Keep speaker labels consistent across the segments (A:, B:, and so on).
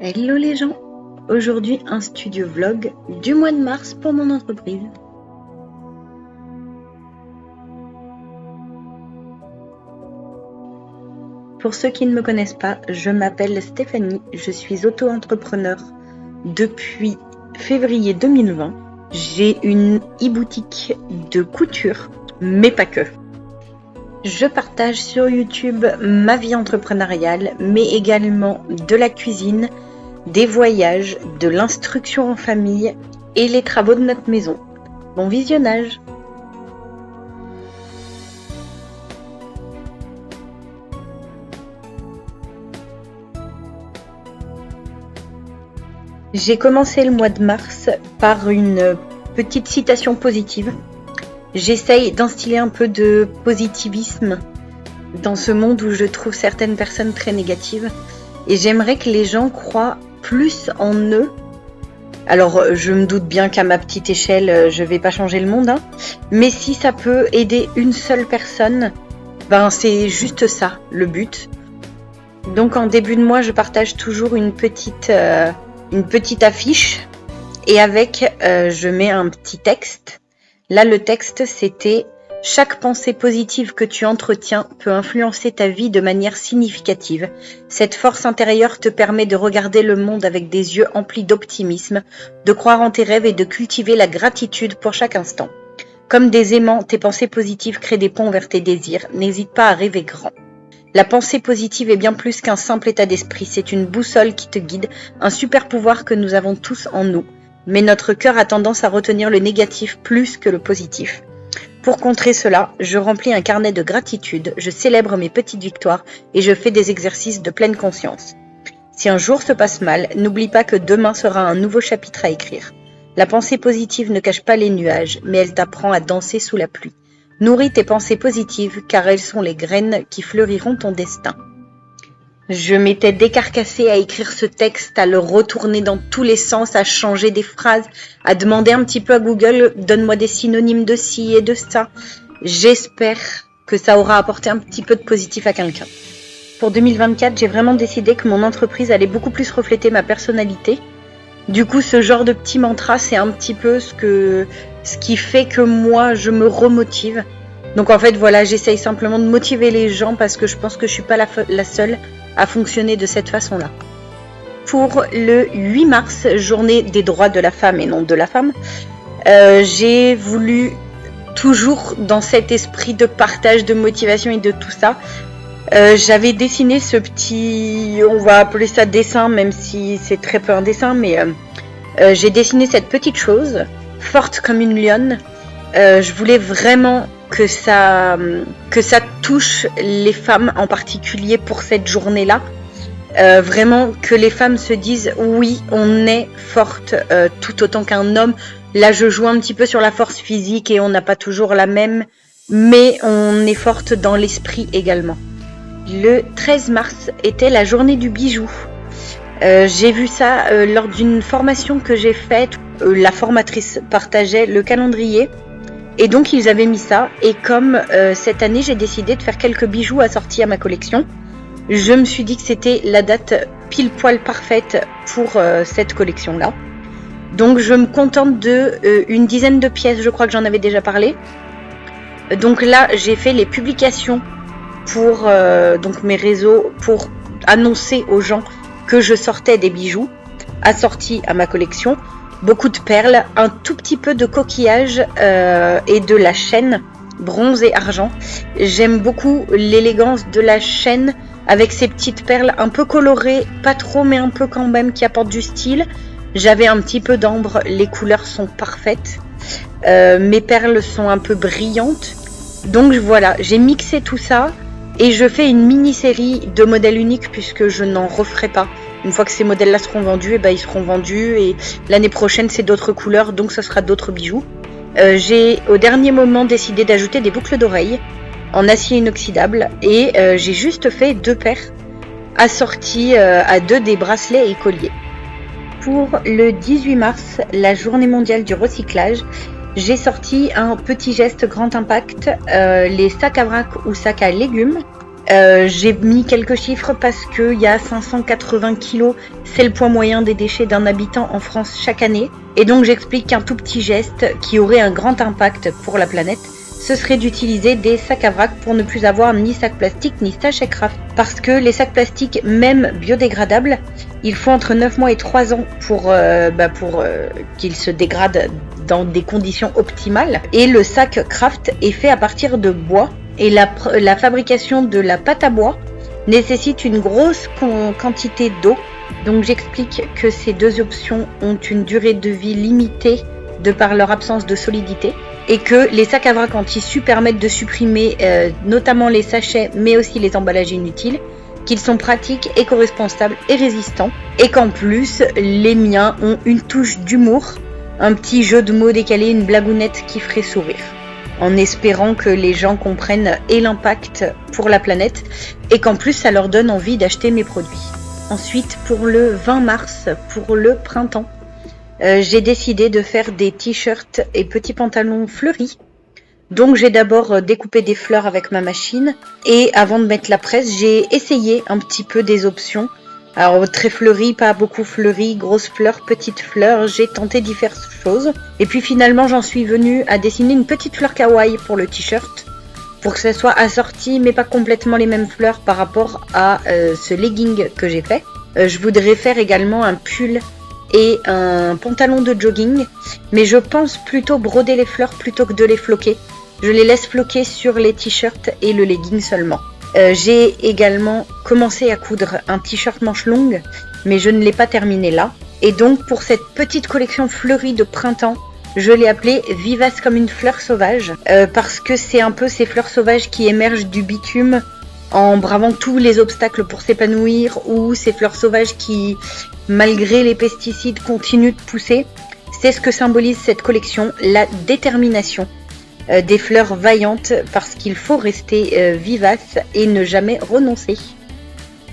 A: Hello les gens! Aujourd'hui un studio vlog du mois de mars pour mon entreprise. Pour ceux qui ne me connaissent pas, je m'appelle Stéphanie, je suis auto-entrepreneur depuis février 2020. J'ai une e-boutique de couture, mais pas que. Je partage sur YouTube ma vie entrepreneuriale, mais également de la cuisine, des voyages, de l'instruction en famille et les travaux de notre maison. Bon visionnage! J'ai commencé le mois de mars par une petite citation positive. J'essaye d'instiller un peu de positivisme dans ce monde où je trouve certaines personnes très négatives. Et j'aimerais que les gens croient plus en eux. Alors, je me doute bien qu'à ma petite échelle, je vais pas changer le monde. Mais si ça peut aider une seule personne, ben c'est juste ça, le but. Donc en début de mois, je partage toujours une petite affiche. Et avec, je mets un petit texte. Là, le texte, c'était « Chaque pensée positive que tu entretiens peut influencer ta vie de manière significative. Cette force intérieure te permet de regarder le monde avec des yeux emplis d'optimisme, de croire en tes rêves et de cultiver la gratitude pour chaque instant. Comme des aimants, tes pensées positives créent des ponts vers tes désirs. N'hésite pas à rêver grand. La pensée positive est bien plus qu'un simple état d'esprit. C'est une boussole qui te guide, un super pouvoir que nous avons tous en nous. Mais notre cœur a tendance à retenir le négatif plus que le positif. Pour contrer cela, je remplis un carnet de gratitude, je célèbre mes petites victoires et je fais des exercices de pleine conscience. Si un jour se passe mal, n'oublie pas que demain sera un nouveau chapitre à écrire. La pensée positive ne cache pas les nuages, mais elle t'apprend à danser sous la pluie. Nourris tes pensées positives car elles sont les graines qui fleuriront ton destin. Je m'étais décarcassée à écrire ce texte, à le retourner dans tous les sens, à changer des phrases, à demander un petit peu à Google « Donne-moi des synonymes de ci et de ça ». J'espère que ça aura apporté un petit peu de positif à quelqu'un. Pour 2024, j'ai vraiment décidé que mon entreprise allait beaucoup plus refléter ma personnalité. Du coup, ce genre de petit mantra, c'est un petit peu ce qui fait que moi, je me remotive. Donc en fait, voilà, j'essaye simplement de motiver les gens parce que je pense que je suis pas la seule à fonctionner de cette façon-là. Pour le 8 mars, journée des droits de la femme et non de la femme, j'ai voulu, toujours dans cet esprit de partage, de motivation et de tout ça, j'avais dessiné ce petit, on va appeler ça dessin, même si c'est très peu un dessin, mais j'ai dessiné cette petite chose, forte comme une lionne. Je voulais vraiment que ça touche les femmes en particulier pour cette journée-là. Vraiment que les femmes se disent oui, on est forte tout autant qu'un homme. Là, je joue un petit peu sur la force physique et on n'a pas toujours la même, mais on est forte dans l'esprit également. Le 13 mars était la journée du bijou. J'ai vu ça lors d'une formation que j'ai faite. La formatrice partageait le calendrier. Et donc ils avaient mis ça, et comme cette année j'ai décidé de faire quelques bijoux assortis à ma collection, je me suis dit que c'était la date pile poil parfaite pour cette collection-là. Donc je me contente de une dizaine de pièces, je crois que j'en avais déjà parlé. Donc là j'ai fait les publications pour donc mes réseaux pour annoncer aux gens que je sortais des bijoux assortis à ma collection. Beaucoup de perles, un tout petit peu de coquillage et de la chaîne bronze et argent. J'aime beaucoup l'élégance de la chaîne avec ces petites perles un peu colorées, pas trop mais un peu quand même qui apportent du style. J'avais un petit peu d'ambre, les couleurs sont parfaites. Mes perles sont un peu brillantes. Donc voilà, j'ai mixé tout ça et je fais une mini-série de modèles uniques puisque je n'en referai pas. Une fois que ces modèles-là seront vendus, ils seront vendus et l'année prochaine c'est d'autres couleurs, donc ce sera d'autres bijoux. J'ai au dernier moment décidé d'ajouter des boucles d'oreilles en acier inoxydable et j'ai juste fait 2 paires assorties à 2 des bracelets et colliers. Pour le 18 mars, la journée mondiale du recyclage, j'ai sorti un petit geste grand impact, les sacs à vrac ou sacs à légumes. J'ai mis quelques chiffres parce qu'il y a 580 kilos, c'est le poids moyen des déchets d'un habitant en France chaque année. Et donc j'explique qu'un tout petit geste qui aurait un grand impact pour la planète, ce serait d'utiliser des sacs à vrac pour ne plus avoir ni sacs plastiques ni sachets craft. Parce que les sacs plastiques, même biodégradables, il faut entre 9 mois et 3 ans pour qu'ils se dégradent dans des conditions optimales. Et le sac craft est fait à partir de bois. Et la fabrication de la pâte à bois nécessite une grosse quantité d'eau. Donc j'explique que ces deux options ont une durée de vie limitée de par leur absence de solidité. Et que les sacs à vrac en tissu permettent de supprimer notamment les sachets mais aussi les emballages inutiles, qu'ils sont pratiques, éco-responsables et résistants, et qu'en plus les miens ont une touche d'humour, un petit jeu de mots décalé, une blagounette qui ferait sourire, en espérant que les gens comprennent et l'impact pour la planète et qu'en plus ça leur donne envie d'acheter mes produits. Ensuite, pour le 20 mars, pour le printemps, j'ai décidé de faire des t-shirts et petits pantalons fleuris. Donc j'ai d'abord découpé des fleurs avec ma machine et avant de mettre la presse, j'ai essayé un petit peu des options. Alors très fleuri, pas beaucoup fleuri, grosses fleurs, petites fleurs, j'ai tenté diverses choses. Et puis finalement j'en suis venue à dessiner une petite fleur kawaii pour le t-shirt, pour que ça soit assorti mais pas complètement les mêmes fleurs par rapport à ce legging que j'ai fait. Je voudrais faire également un pull et un pantalon de jogging, mais je pense plutôt broder les fleurs plutôt que de les floquer. Je les laisse floquer sur les t-shirts et le legging seulement. J'ai également commencé à coudre un t-shirt manche longue, mais je ne l'ai pas terminé là. Et donc pour cette petite collection fleurie de printemps, je l'ai appelée Vivace comme une fleur sauvage, parce que c'est un peu ces fleurs sauvages qui émergent du bitume en bravant tous les obstacles pour s'épanouir, ou ces fleurs sauvages qui, malgré les pesticides, continuent de pousser. C'est ce que symbolise cette collection, la détermination des fleurs vaillantes, parce qu'il faut rester vivace et ne jamais renoncer.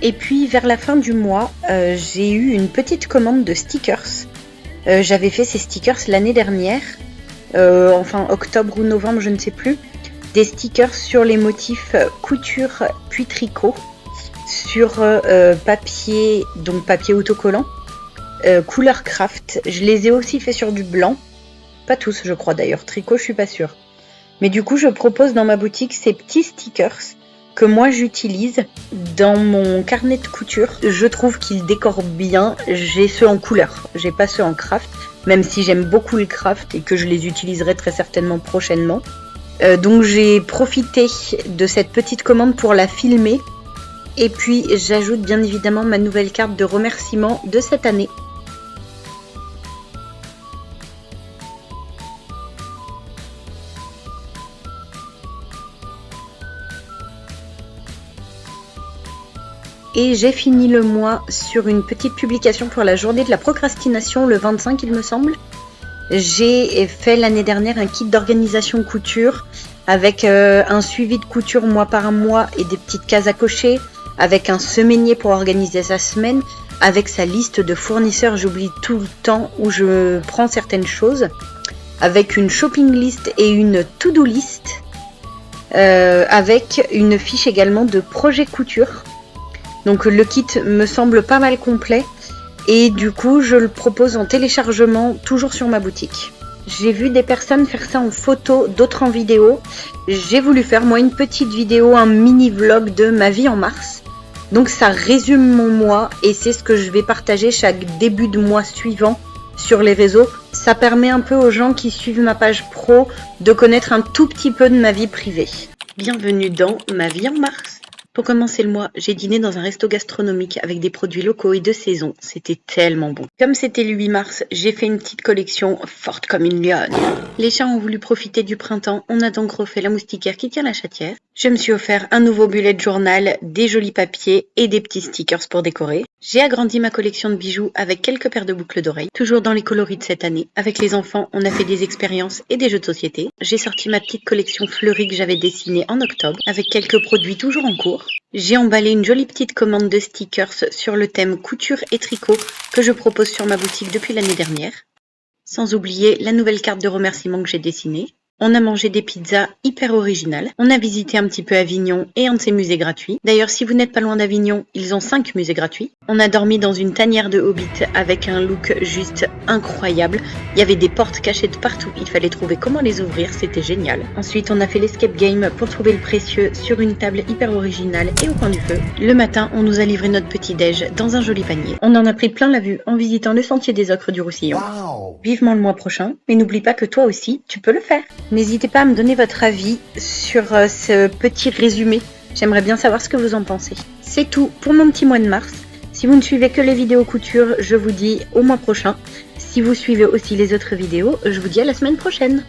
A: Et puis vers la fin du mois, j'ai eu une petite commande de stickers. J'avais fait ces stickers l'année dernière, enfin octobre ou novembre, je ne sais plus. Des stickers sur les motifs couture puis tricot, sur papier, donc papier autocollant, couleur craft. Je les ai aussi fait sur du blanc, pas tous je crois d'ailleurs, tricot je suis pas sûre. Mais du coup je propose dans ma boutique ces petits stickers que moi j'utilise dans mon carnet de couture. Je trouve qu'ils décorent bien. J'ai ceux en couleur, j'ai pas ceux en craft, même si j'aime beaucoup le craft et que je les utiliserai très certainement prochainement. Donc j'ai profité de cette petite commande pour la filmer. Et puis j'ajoute bien évidemment ma nouvelle carte de remerciement de cette année. Et j'ai fini le mois sur une petite publication pour la journée de la procrastination, le 25 il me semble. J'ai fait l'année dernière un kit d'organisation couture avec un suivi de couture mois par mois et des petites cases à cocher, avec un semainier pour organiser sa semaine, avec sa liste de fournisseurs, j'oublie tout le temps où je prends certaines choses, avec une shopping list et une to-do list, avec une fiche également de projet couture. Donc le kit me semble pas mal complet. Et du coup, je le propose en téléchargement, toujours sur ma boutique. J'ai vu des personnes faire ça en photo, d'autres en vidéo. J'ai voulu faire moi une petite vidéo, un mini vlog de ma vie en mars. Donc ça résume mon mois et c'est ce que je vais partager chaque début de mois suivant sur les réseaux. Ça permet un peu aux gens qui suivent ma page pro de connaître un tout petit peu de ma vie privée. Bienvenue dans ma vie en mars. Pour commencer le mois, j'ai dîné dans un resto gastronomique avec des produits locaux et de saison. C'était tellement bon. Comme c'était le 8 mars, j'ai fait une petite collection forte comme une lionne. Les chats ont voulu profiter du printemps. On a donc refait la moustiquaire qui tient la chatière. Je me suis offert un nouveau bullet journal, des jolis papiers et des petits stickers pour décorer. J'ai agrandi ma collection de bijoux avec quelques paires de boucles d'oreilles, toujours dans les coloris de cette année. Avec les enfants, on a fait des expériences et des jeux de société. J'ai sorti ma petite collection fleurie que j'avais dessinée en octobre, avec quelques produits toujours en cours. J'ai emballé une jolie petite commande de stickers sur le thème couture et tricot que je propose sur ma boutique depuis l'année dernière. Sans oublier la nouvelle carte de remerciement que j'ai dessinée. On a mangé des pizzas hyper originales. On a visité un petit peu Avignon et un de ses musées gratuits. D'ailleurs, si vous n'êtes pas loin d'Avignon, ils ont 5 musées gratuits. On a dormi dans une tanière de Hobbit avec un look juste incroyable. Il y avait des portes cachées de partout. Il fallait trouver comment les ouvrir. C'était génial. Ensuite, on a fait l'escape game pour trouver le précieux sur une table hyper originale et au coin du feu. Le matin, on nous a livré notre petit déj dans un joli panier. On en a pris plein la vue en visitant le sentier des Ocres du Roussillon. Wow. Vivement le mois prochain. Mais n'oublie pas que toi aussi, tu peux le faire. N'hésitez pas à me donner votre avis sur ce petit résumé. J'aimerais bien savoir ce que vous en pensez. C'est tout pour mon petit mois de mars. Si vous ne suivez que les vidéos couture, je vous dis au mois prochain. Si vous suivez aussi les autres vidéos, je vous dis à la semaine prochaine.